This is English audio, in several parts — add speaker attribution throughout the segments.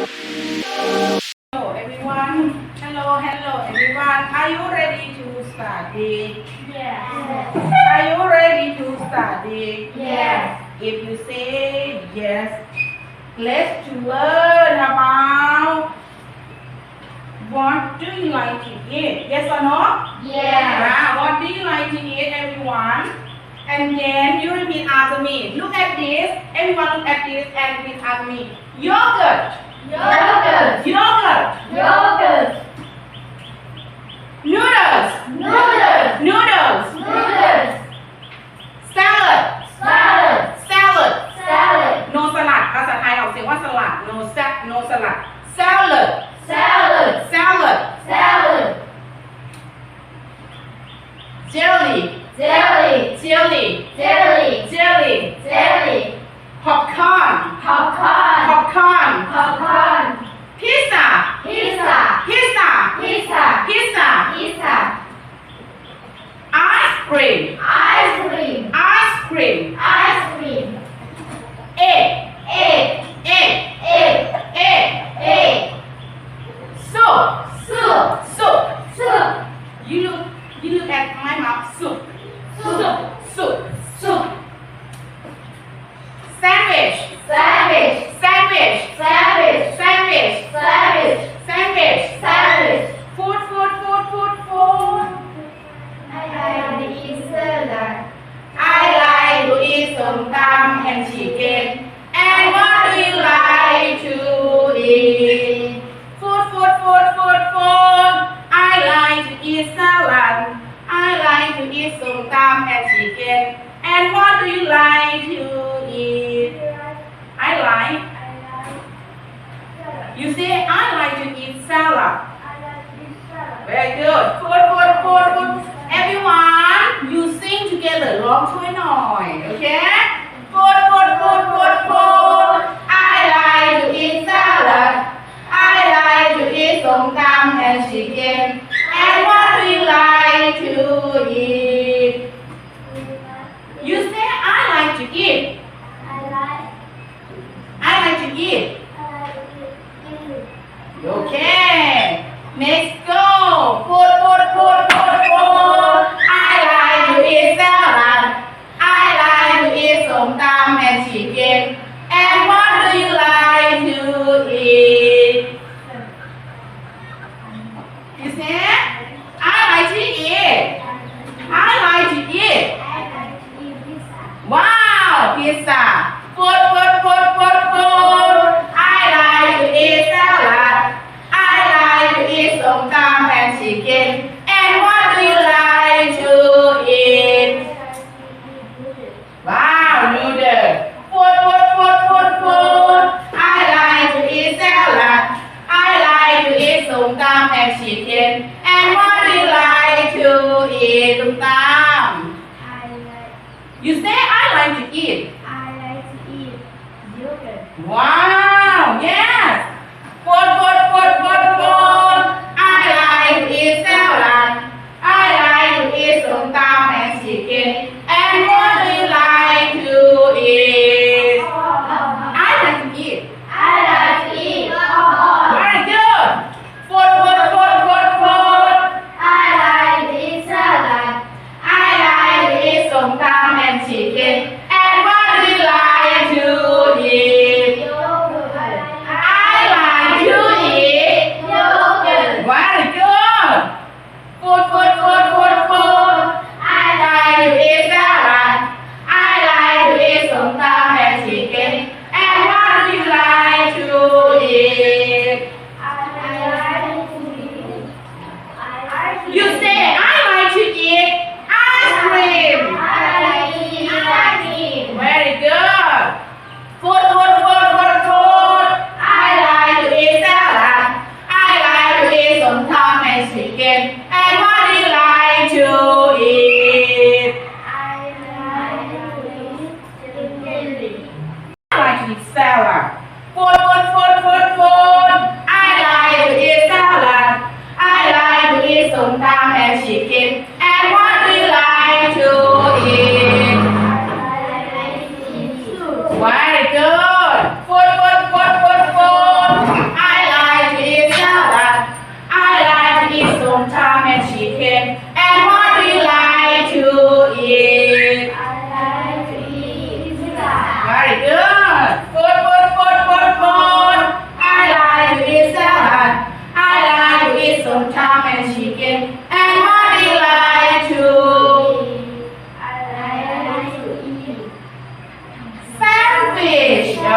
Speaker 1: Hello everyone. Hello everyone. Are you ready to study?
Speaker 2: Yes.
Speaker 1: Are you ready to study?
Speaker 2: Yes.
Speaker 1: If you say yes, let's learn about what do you like to eat? Yes or no?
Speaker 2: Yes.
Speaker 1: What do you like to eat, everyone? And then you repeat after me. Look at this. Everyone look at this and repeat after me. Yogurt.
Speaker 2: Yogurt.
Speaker 1: Yogurt.
Speaker 2: Yogurt.
Speaker 1: Noodles.
Speaker 2: Noodles.
Speaker 1: Noodles.
Speaker 2: Noodles.
Speaker 1: Salad.
Speaker 2: Salad.
Speaker 1: Salad.
Speaker 2: Salad.
Speaker 1: No salad ภาษาไทยออกเสียงว่าสลัด no salad. Salad.
Speaker 2: Salad.
Speaker 1: Salad.
Speaker 2: Salad.
Speaker 1: Jelly.
Speaker 2: Jelly.
Speaker 1: Jelly.
Speaker 2: Jelly.
Speaker 1: Jelly.
Speaker 2: Jelly.
Speaker 1: Popcorn.
Speaker 2: Popcorn.
Speaker 1: Popcorn.
Speaker 2: Popcorn.
Speaker 1: Pizza.
Speaker 2: Pizza.
Speaker 1: Pizza.
Speaker 2: Pizza.
Speaker 1: Pizza.
Speaker 2: Pizza.
Speaker 1: Ice cream.
Speaker 2: Ice cream.
Speaker 1: Ice cream.
Speaker 2: Ice cream.
Speaker 1: Egg.
Speaker 2: Egg.
Speaker 1: Egg.
Speaker 2: Egg.
Speaker 1: Egg.
Speaker 2: Egg.
Speaker 1: Soup.
Speaker 2: Soup.
Speaker 1: Soup.
Speaker 2: Soup.
Speaker 1: You look at my mouth. Soup.
Speaker 2: Soup.
Speaker 1: Soup. Soup. Sandwich.
Speaker 2: Sandwich.
Speaker 1: Sandwich.
Speaker 2: Sandwich.
Speaker 1: Sandwich.
Speaker 2: Sandwich.
Speaker 1: Sandwich.
Speaker 2: Sandwich.
Speaker 1: Food.
Speaker 2: I like to eat salad.
Speaker 1: I like to eat somtum and chicken. And what do you like to eat? Food. I like to eat salad. I like to eat somtum and chicken. And what do you like to eat? I like. You say I like to eat salad. Very good. Food. Everyone, you sing together. ร้องช่วยหน่อย Okay? Food. I like to eat salad. I like to eat somtum and chicken. And what do you like to eat? You say I like to eat. I like to eat. Okay. Next go. Food. I like to eat salad. I like to eat somtum and chicken. And what do you like to eat? You say, I like to eat. I like to eat. Wow, pizza. Food. I like to eat salad. I like to eat somtum and chicken. And what do you like to eat? Wow, noodle. Food. I like to eat salad. I like to eat somtum and chicken. And what do you like to eat? Somtum. You say I like to eat. Wow, yes. Food. I like to eat salad. I like to eat somtum and chicken. And what do you like to eat? I like to eat. Very good. Food. I like to eat somtum and chicken. And what do you like to eat? I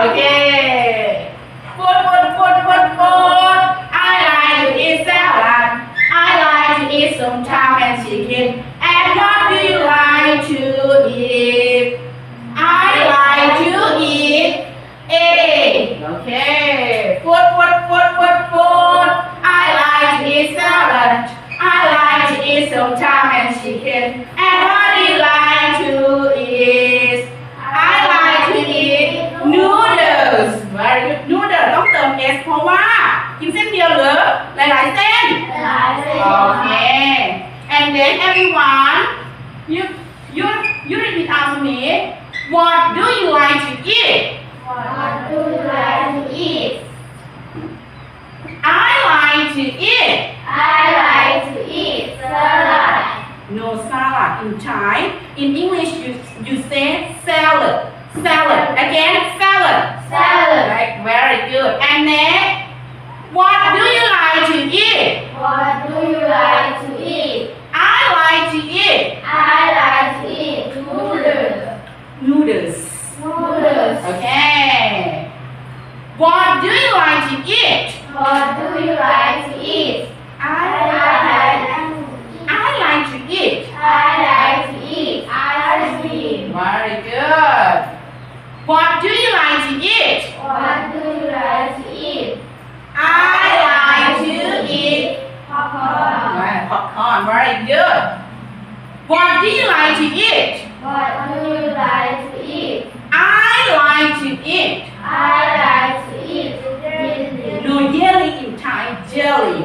Speaker 1: Okay. Food. I like to eat salad. I like to eat somtum and chicken. And what do you like to eat? I like to eat egg. Okay. Food. I like to eat salad. I like to eat somtum and chicken. And what do you like to eat? I like to eat noodles. Very good. Noodle ต้องเติม s เพราะว่ากินเส้นเดียวหรือหลายๆเส้น Okay. And then everyone, you repeat after me. What do you like to eat?
Speaker 2: What do you like to eat?
Speaker 1: I like to eat.
Speaker 2: I like to eat salad.
Speaker 1: No salad in Thai. In English, you say salad. Salad. Again, salad.
Speaker 2: Salad.
Speaker 1: Right. Very good. And then, what do you like to eat?
Speaker 2: What do you like to eat?
Speaker 1: I like to eat
Speaker 2: I like to eat noodles.
Speaker 1: noodles.
Speaker 2: Noodles.
Speaker 1: Okay. What do you like to eat?
Speaker 2: What do you like to eat?
Speaker 1: I like to eat.
Speaker 2: I like to eat ice cream.
Speaker 1: Very good. What do you like to eat?
Speaker 2: What do you like to eat?
Speaker 1: I like to eat
Speaker 2: Popcorn.
Speaker 1: popcorn. Very good. What do you like to eat?
Speaker 2: What do you like to eat?
Speaker 1: I like to eat.
Speaker 2: I like to eat jelly.
Speaker 1: No jelly in Thai. Jelly.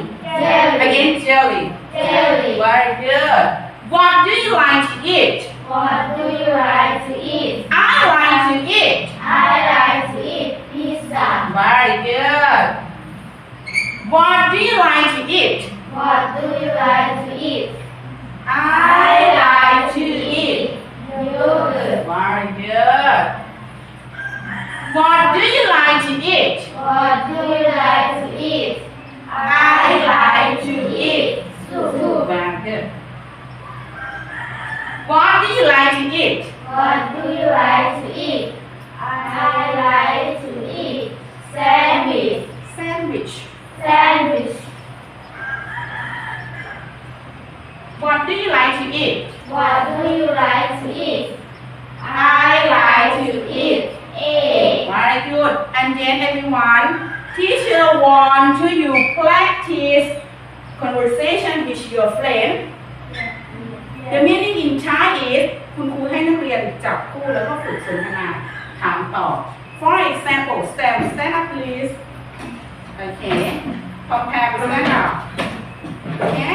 Speaker 1: Again, jelly.
Speaker 2: Jelly.
Speaker 1: Very good. What do you like to eat?
Speaker 2: What do you like to eat?
Speaker 1: I like to eat.
Speaker 2: I like to eat pizza.
Speaker 1: Very good. What do you like to eat?
Speaker 2: What do you like to eat?
Speaker 1: I like to eat.
Speaker 2: Yogurt.
Speaker 1: Very good. What do you like to eat?
Speaker 2: What do you like to eat?
Speaker 1: I like to eat.
Speaker 2: Soup.
Speaker 1: Very good. What do you like to eat?
Speaker 2: What do you like to eat? I like to eat sandwich.
Speaker 1: Sandwich.
Speaker 2: Sandwich.
Speaker 1: What do you like to eat?
Speaker 2: What do you like to eat?
Speaker 1: I like to eat.
Speaker 2: Egg.
Speaker 1: Very good. And then everyone, teacher want to you practice conversation with your friend. The meaning in Thai is คุณครูให้นักเรียนจับคู่แล้วก็ฝึกสนทนาถามตอบ For example, Sam, stand up please. Okay. Compare with that now. Okay.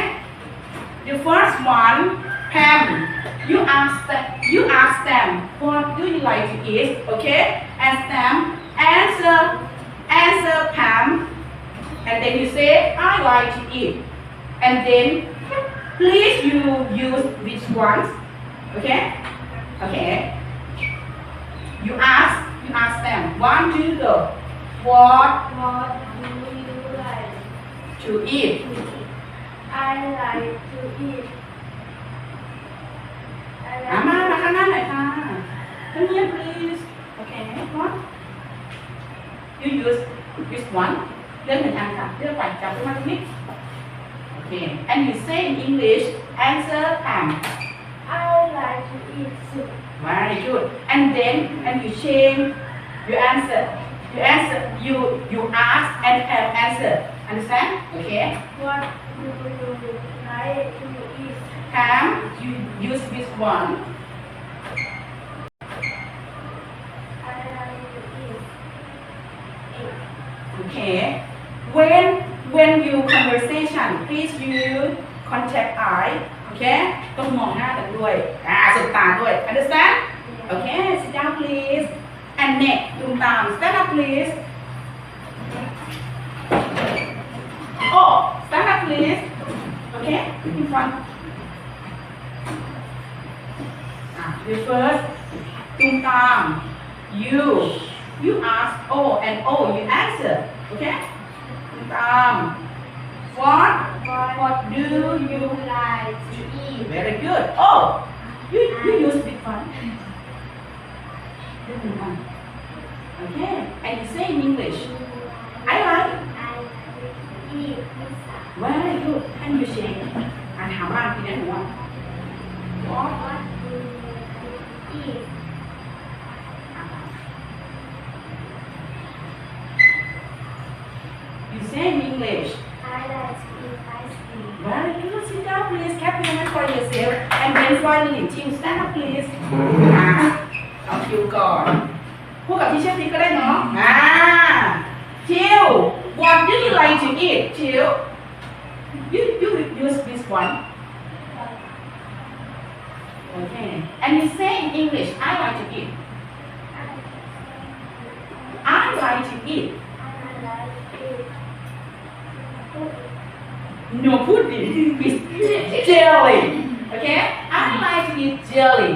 Speaker 1: The first one, Pam. You ask them, what do you like to eat? Okay. And Sam answer Pam. And then you say, I like to eat. And then please you use which ones. Okay? Okay. You ask them. 1, 2, go. What
Speaker 2: What do you like
Speaker 1: to eat?
Speaker 2: to eat? I like to eat. I
Speaker 1: มา
Speaker 2: like
Speaker 1: ข้างหน้าหน่อยค่ะ Come here please. Okay. What? You use which one? เลือกหนึ่งอันค่ะเลือกไปจับขึ้นมาตรงนี้ Okay. And you say in English, answer Pam.
Speaker 2: I like to eat soup.
Speaker 1: Very good. And then you change your answer. You ask and have answer. Understand? Okay.
Speaker 2: What do you like to eat?
Speaker 1: Pam, you use which one?
Speaker 2: I like to eat egg.
Speaker 1: Okay. When you conversation, please use contact eye. Okay. ต้องมองหน้ากันด้วยสบตาด้วย Understand? Okay. Sit down please. And next, ตุ้มตาม stand up please. Oh, stand up please. Okay. In front. The first, ตุ้มตาม you ask oh and oh you answer. Okay. ตุ้มตาม What do you
Speaker 2: like to eat?
Speaker 1: Very good. Oh, you use big one. Okay, and you say in English. I like.
Speaker 2: eat pizza.
Speaker 1: Very good. And you say. ถามบ้างทีนี้หนูว่า What
Speaker 2: What do you eat?
Speaker 1: You say in English.
Speaker 2: I like to eat ice cream.
Speaker 1: Very good. Sit down, please. Clap your hands for yourself. And then finally, Tim, stand up, please. เอาคิวก่อนพูดกับที่เชฟติ๊กก็ได้เนาะทิว What do you like to eat ทิว You use this one. Okay. And you say in English, I like to eat. I like to eat. No pudding. It's jelly. Okay? I like to eat jelly.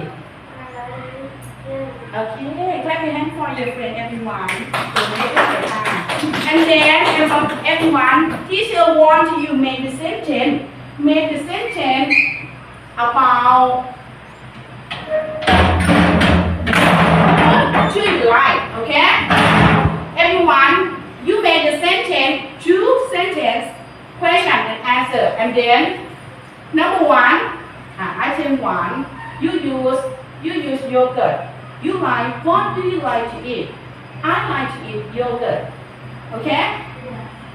Speaker 1: Okay. Clap your hands for your friend, everyone. And then, everyone, teacher want you make the sentence. Make the sentence about what you like. Okay? Everyone, you make the sentence, two sentences. Question and answer, and then number one, item one, you use yogurt. You like, what do you like to eat? I like to eat yogurt. Okay?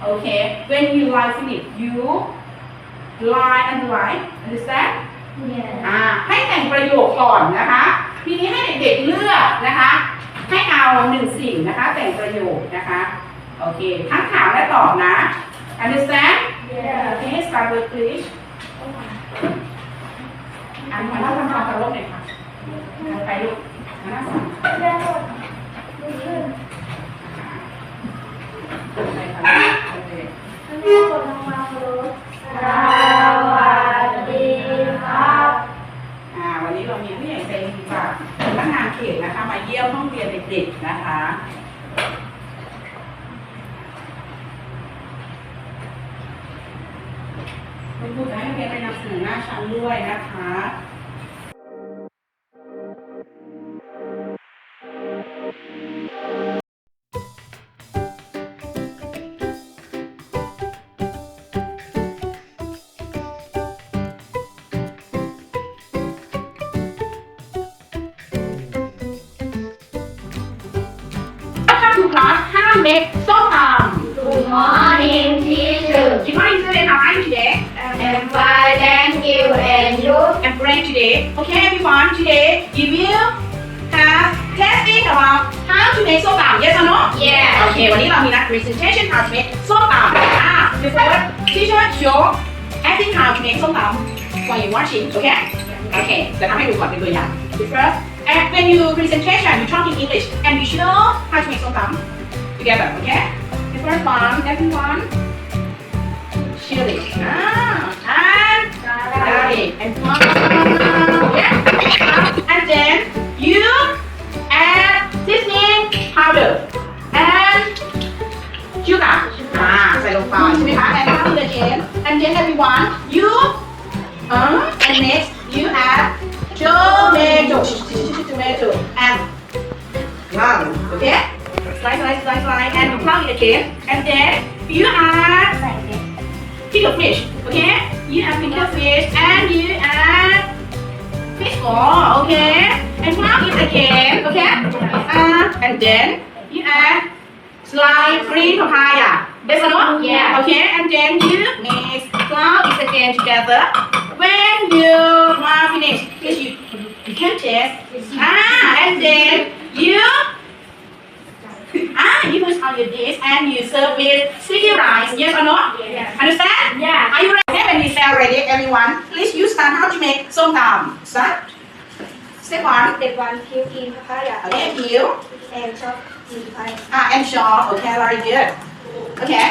Speaker 1: Okay. When you like finish, you lie and write. Understand?
Speaker 2: Yeah.
Speaker 1: ให้แต่งประโยคก่อนนะคะ ทีนี้ให้เด็กๆเลือกนะคะ ให้เอาหนึ่งสิ่งนะคะ แต่งประโยคนะคะ โอเค ทั้งถามและตอบนะ Understand?
Speaker 2: Yeah.
Speaker 1: Okay, start with please. อ่านมาแล้วทำความเคารพหน่อยค่ะไปลูกมาหน้าสั่งไปค่ะโอเควันนี้เรามีผู้ใหญ่ใจดีจากสำนักงานเขตนะคะ มาเยี่ยมห้องเรียนเด็กๆนะคะคุณครูจะให้เรียนไปนำเสนอหน้าชั้นด้วยนะคะ Welcome to class. How to make somtum.
Speaker 2: Good morning, teacher.
Speaker 1: Good morning, students. How are you today?
Speaker 2: I'm fine, thank you. And you?
Speaker 1: I'm great today. Okay, everyone. Today we will have testing about how to make somtum. Yes or no?
Speaker 2: Yeah.
Speaker 1: Okay. วันนี้เรามีนัด presentation how to make somtum. The first teacher show acting how to make somtum while you watching. Okay? Okay. จะทำให้ดูก่อนเป็นตัวอย่าง The first, and when you presentation, you talk in English, and you show how to make somtum together. Okay? The first one, everyone. Chili. And garlic. And okay? And then you add seasoning powder and sugar. ใส่ลงไปใช่ไหมคะ And now again. And then everyone, you and next you add tomato and garlic. Okay? Slice, and you put it again. And then you add pickled fish. Okay? You add pickled fish and you add fish ball. Okay? And put it again. Okay? And then you add sliced green papaya. Yes or no?
Speaker 2: Yeah.
Speaker 1: Okay? And then you mix flour it again together. When you are finished, please you can taste. And then you you put on your dish and you serve with sticky rice. Yes or no?
Speaker 2: Yeah.
Speaker 1: Understand?
Speaker 2: Yeah.
Speaker 1: Are you ready? When we start ready, everyone, please you start how to make somtum. Start. Step one.
Speaker 2: Step 1, peel in papaya.
Speaker 1: Okay, peel.
Speaker 2: And chop in pie.
Speaker 1: And chop. Okay, very good. Okay.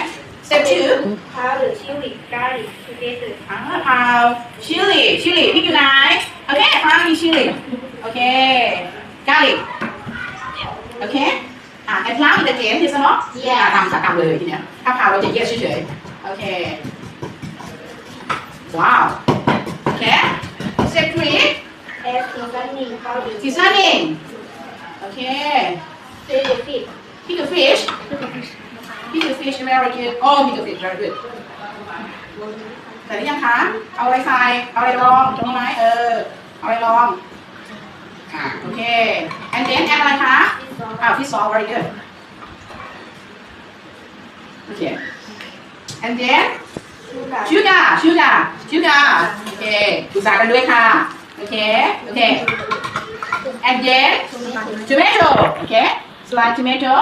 Speaker 1: Step 2.
Speaker 2: Powder, chili, garlic together.
Speaker 1: Pound chili. Pick your knife. Okay, pound chili. Okay. Garlic. Okay. And now it again, yes or no?
Speaker 2: Yeah.
Speaker 1: ตำเลยทีเนี้ยถ้าพาวเราจะแยกเฉยๆโอเค Wow. Okay. Step 3.
Speaker 2: Add seasoning powder.
Speaker 1: Seasoning. Okay.
Speaker 2: Stir the fish.
Speaker 1: the fish Pick the fish very good oh pick the fish very good แต่หรือยังคะเอาอะไรใส่เอาอะไรรองตรงนี้ไหมเอาอะไรรองโอเค and then add อะไรคะfish sauce very good โอเค and then sugarโอเคศึกษากันด้วยค่ะโอเค and then tomato โอเค slice tomato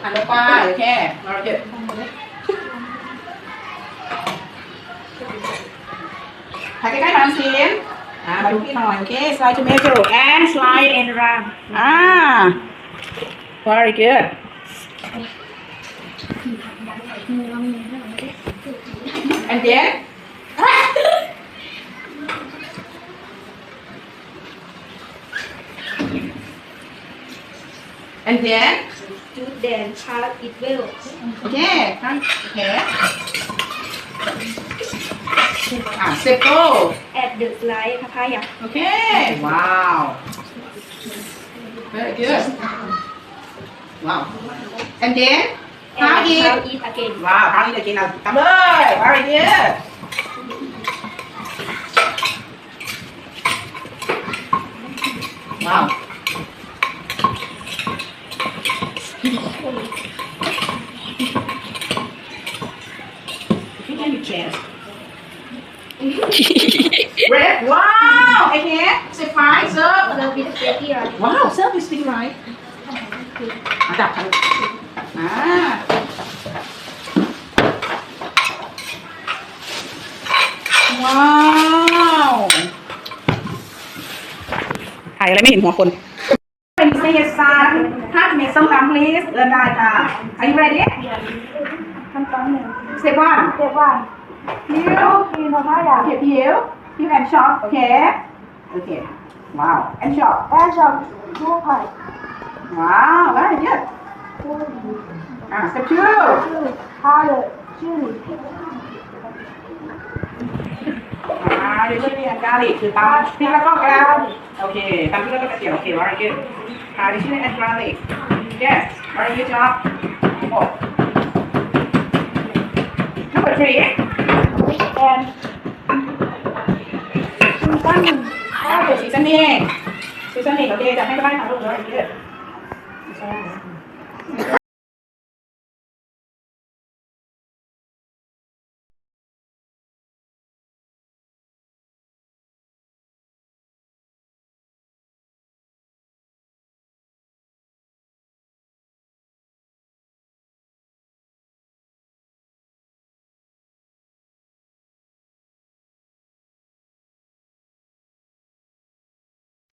Speaker 1: หั่นลงไปโอเค very good ถ่ายใกล้ๆมาสิมาดูพี่หน่อยโอเค slice tomato and slice
Speaker 2: and ram
Speaker 1: very good and then and then
Speaker 2: to then cut it well
Speaker 1: okay okay circle
Speaker 2: add the sliced papaya
Speaker 1: okay wow very good wow and then how
Speaker 2: and
Speaker 1: eat
Speaker 2: how eat again
Speaker 1: wow how eat again ทำเลย very good wow chance red wow okay say fine serve
Speaker 2: serve with sticky rice
Speaker 1: wow serve with sticky rice จับกันว้าวถ่ายอะไรไม่เห็นหัวคนเป็นเซยซันถ้าจะมีส้มตำ please เดินได้ค่ะ Are you ready
Speaker 2: ขั้นตอนหนึ่ง
Speaker 1: Step 1
Speaker 2: step 1 peel papaya
Speaker 1: Okay, peel and chop. Okay. Wow, and chop.
Speaker 2: and chop 2 pie
Speaker 1: Wow, very good. Step 2.
Speaker 2: carrot chili
Speaker 1: Chili and garlic คือตำพริกแล้วก็กระเทียมโอเคตำพริกแล้วก็กระเทียมโอเค very good. Chili and garlic. Yes, very good job. Oh. Number 3.
Speaker 2: and
Speaker 1: seasoning โอเคจะให้ก็ได้ค่ะลูกเลย